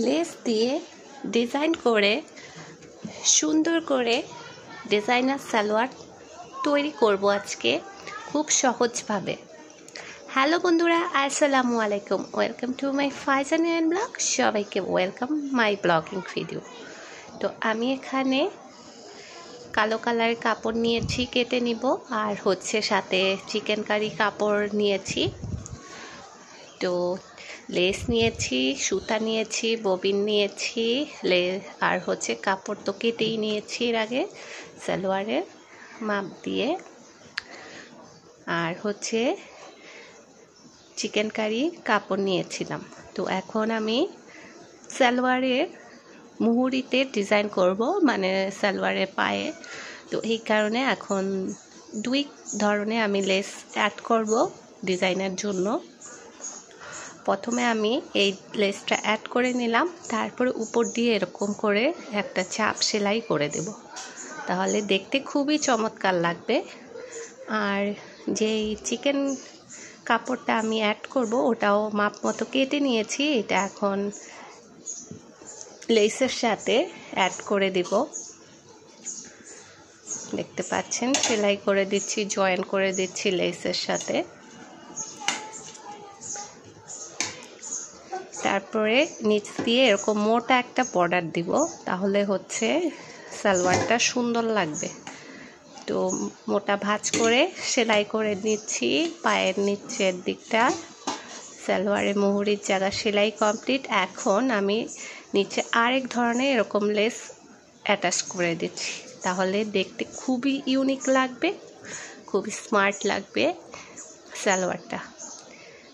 Less দিয়ে design করে সুন্দর করে ডিজাইনার সালোয়ার তৈরি করব আজকে খুব সহজভাবে। হ্যালো বন্ধুরা, আসসালামু আলাইকুম। Welcome to my Faizanian blog. সবাইকে ওয়েলকাম মাই ব্লগিং ভিডিও। তো আমি এখানে কালো কালারের কাপড় নিয়েছি, কেটে নিব, আর সাথে চিকেন কারি কাপড় নিয়েছি। তো লেস নিয়েছি, সুতা নিয়েছি, ববিন নিয়েছি, আর কাপড় তো কেটেই নিয়েছি এর আগে সালোয়ারের মাপ দিয়ে। আর চিকেন কারি কাপড় নিয়েছিলাম। তো এখন আমি সালোয়ারের মুহুরিতে ডিজাইন করব, মানে সালোয়ারের পায়ে। তো এই কারণে এখন দুই ধরনের আমি লেস অ্যাড করব ডিজাইনের জন্য। প্রথমে আমি এই লেসটা অ্যাড করে নিলাম, তারপরে উপর দিয়ে এরকম করে একটা চাপ সেলাই করে দেব, তাহলে দেখতে খুবই চমৎকার লাগবে। আর যেই চিকেন কাপড়টা আমি অ্যাড করব ওটাও মাপ মতো কেটে নিয়েছি, এটা এখন লেসের সাথে অ্যাড করে দেব। দেখতে পাচ্ছেন সেলাই করে দিচ্ছি, জয়েন করে দিচ্ছি লেসের সাথে। তারপরে নিচ দিয়ে এরকম মোটা একটা বর্ডার দিব, তাহলে সালোয়ারটা সুন্দর লাগবে। তো মোটা ভাঁজ করে সেলাই করে নিচ্ছি পায়ের নিচের দিকটা। সালোয়ারের মুহুরির জায়গা সেলাই কমপ্লিট। এখন আমি নিচে আরেক ধরনের এরকম লেস অ্যাটাচ করে দিচ্ছি, তাহলে দেখতে খুবই ইউনিক লাগবে, খুবই স্মার্ট লাগবে সালোয়ারটা।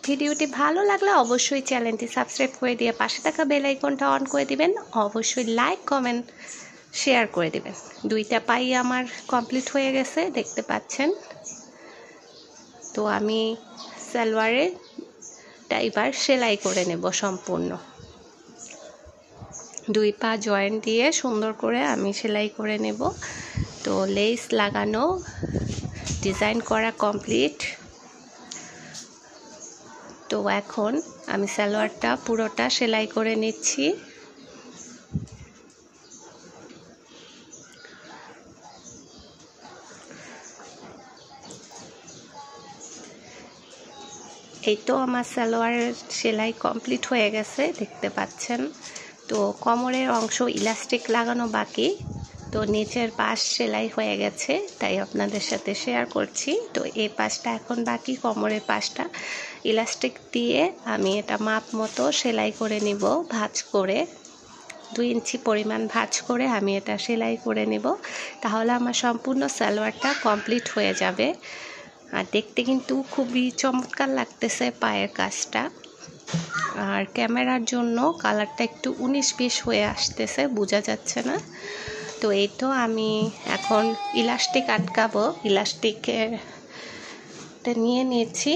ভিডিওটি ভালো লাগলে অবশ্যই চ্যানেলটি সাবস্ক্রাইব করে দিয়ে পাশে থাকা বেল আইকনটা অন করে দিবেন। অবশ্যই লাইক, কমেন্ট, শেয়ার করে দিবেন। দুইটা পাই আমার কমপ্লিট হয়ে গেছে, দেখতে পাচ্ছেন। তো আমি সালোয়ারেরটা এবার সেলাই করে নেব সম্পূর্ণ। দুই পা জয়েন্ট দিয়ে সুন্দর করে আমি সেলাই করে নেব। তো লেস লাগানো, ডিজাইন করা কমপ্লিট। তো এখন আমি সালোয়ারটা পুরোটা সেলাই করে নিচ্ছি। এই তো আমার সালোয়ারের সেলাই কমপ্লিট হয়ে গেছে, দেখতে পাচ্ছেন। তো কোমরের অংশ ইলাস্টিক লাগানো বাকি, তো নিচের পাশ সেলাই হয়ে গেছে, তাই আপনাদের সাথে শেয়ার করছি। তো এই পাশটা এখন বাকি, কোমরের পাশটা ইলাস্টিক দিয়ে আমি এটা মাপ মতো সেলাই করে নিব। ভাঁজ করে 2 ইঞ্চি পরিমাণ ভাঁজ করে আমি এটা সেলাই করে নিব, তাহলে আমার সম্পূর্ণ সালোয়ারটা কমপ্লিট হয়ে যাবে। আর দেখতে কিন্তু খুবই চমৎকার লাগতেছে পায়ের কাজটা। আর ক্যামেরার জন্য কালারটা একটু 19-20 হয়ে আসতেছে, বোঝা যাচ্ছে না। তো এই তো আমি এখন ইলাস্টিক আটকাবো, ইলাস্টিকটা নিয়ে নিয়েছি।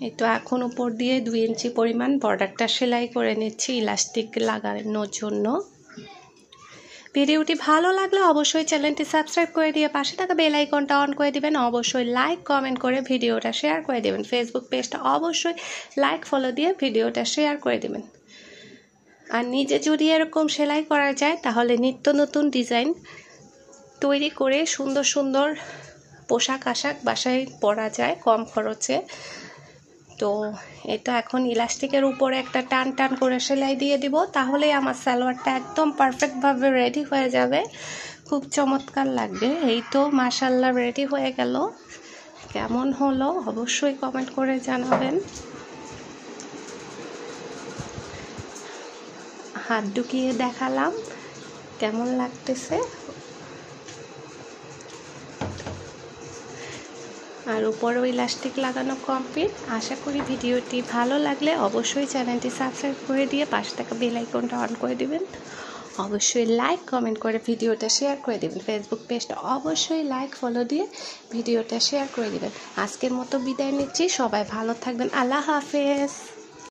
এই তো এখন উপর দিয়ে 2 ইঞ্চি পরিমাণ বর্ডারটা সেলাই করে নিচ্ছি ইলাস্টিক লাগানোর জন্য। ভিডিওটি ভালো লাগলে অবশ্যই চ্যানেলটি সাবস্ক্রাইব করে দিয়ে পাশে থাকা বেল আইকনটা অন করে দিবেন। অবশ্যই লাইক, কমেন্ট করে ভিডিওটা শেয়ার করে দেবেন। ফেসবুক পেজটা অবশ্যই লাইক, ফলো দিয়ে ভিডিওটা শেয়ার করে দেবেন। আর নিজে যদি এরকম সেলাই করা যায়, তাহলে নিত্য নতুন ডিজাইন তৈরি করে সুন্দর সুন্দর পোশাক আশাক বাসায় পরা যায় কম খরচে। তো এটা এখন ইলাস্টিকের উপরে একটা টান টান করে সেলাই দিয়ে দিব, তাহলে আমার সালোয়ারটা একদম পারফেক্টভাবে রেডি হয়ে যাবে, খুব চমৎকার লাগবে। এই তো মাশাআল্লাহ রেডি হয়ে গেল। কেমন হলো অবশ্যই কমেন্ট করে জানাবেন। হাত ঢুকিয়ে দেখালাম কেমন লাগতেছে। আর উপরেও ইলাস্টিক লাগানো কমপ্লিট। আশা করি ভিডিওটি ভালো লাগলে অবশ্যই চ্যানেলটি সাবস্ক্রাইব করে দিয়ে পাশে থাকা বেল আইকনটা অন করে দিবেন। অবশ্যই লাইক, কমেন্ট করে ভিডিওটা শেয়ার করে দিবেন। ফেসবুক পেজটা অবশ্যই লাইক, ফলো দিয়ে ভিডিওটা শেয়ার করে দিবেন। আজকের মতো বিদায় নিচ্ছি, সবাই ভালো থাকবেন। আল্লাহ হাফেজ।